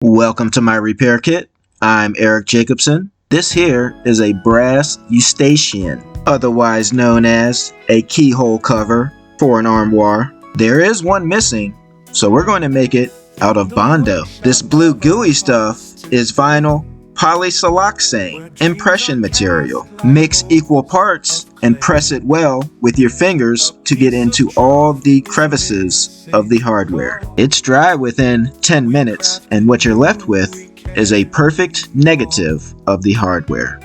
Welcome to my repair kit. I'm Eric Jacobson. This here is a brass Escutcheon, otherwise known as a keyhole cover for an armoire. There is one missing, so we're going to make it out of Bondo. This blue gooey stuff is vinyl Polysiloxane impression material. Mix equal parts and press it well with your fingers to get into all the crevices of the hardware. It's dry within 10 minutes, and what you're left with is a perfect negative of the hardware.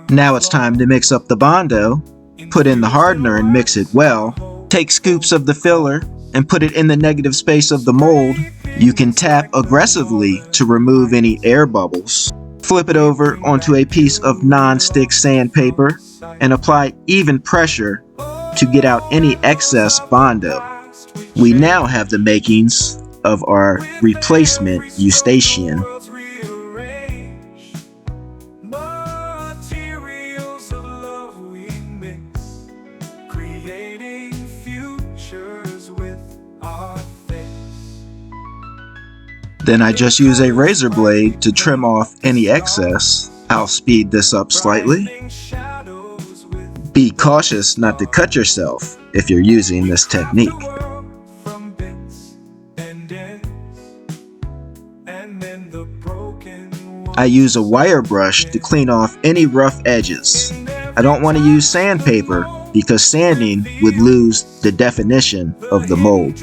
Now it's time to mix up the Bondo. Put in the hardener and mix it well. Take scoops of the filler and put it in the negative space of the mold. You can tap aggressively to remove any air bubbles. Flip it over onto a piece of non-stick sandpaper and apply even pressure to get out any excess Bondo. We now have the makings of our replacement Escutcheon. Then I just use a razor blade to trim off any excess. I'll speed this up slightly. Be cautious not to cut yourself if you're using this technique. I use a wire brush to clean off any rough edges. I don't want to use sandpaper because sanding would lose the definition of the mold.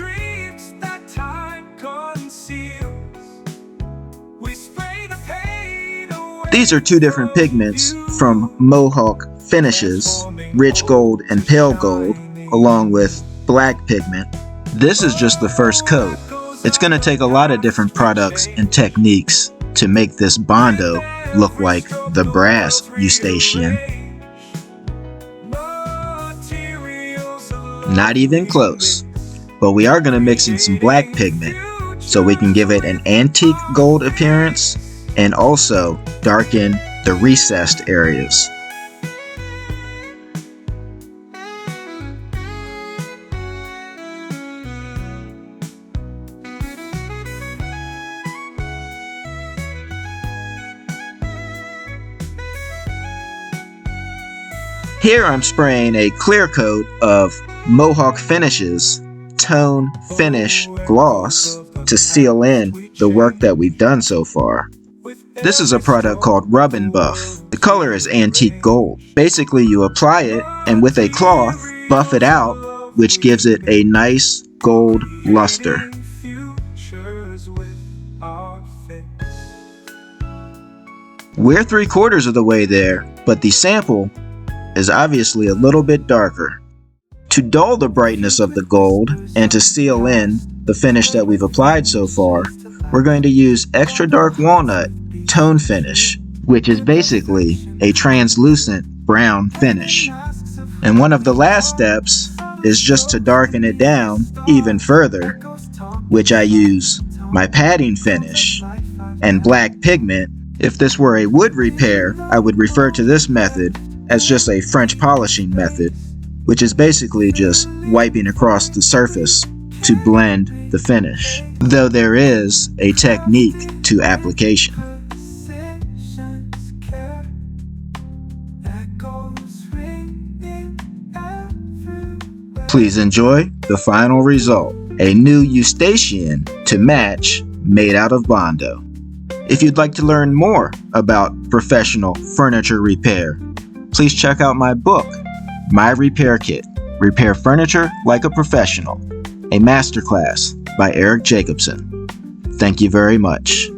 These are two different pigments from Mohawk Finishes, rich gold and pale gold, along with black pigment. This is just the first coat. It's going to take a lot of different products and techniques to make this Bondo look like the brass Escutcheon. Not even close, but we are going to mix in some black pigment so we can give it an antique gold appearance and also darken the recessed areas. Here I'm spraying a clear coat of Mohawk Finishes Tone Finish Gloss to seal in the work that we've done so far. This is a product called Rub and Buff. The color is antique gold. Basically, you apply it and with a cloth, buff it out, which gives it a nice gold luster. We're 3/4 of the way there, but the sample is obviously a little bit darker. To dull the brightness of the gold and to seal in the finish that we've applied so far, we're going to use extra dark walnut tone finish, which is basically a translucent brown finish. And one of the last steps is just to darken it down even further, which I use my padding finish and black pigment. If this were a wood repair, I would refer to this method as just a French polishing method, which is basically just wiping across the surface to blend the finish, though there is a technique to application. Please enjoy the final result, a new Escutcheon to match, made out of Bondo. If you'd like to learn more about professional furniture repair, please check out my book, My Repair Kit, Repair Furniture Like a Professional, a masterclass by Eric Jacobson. Thank you very much.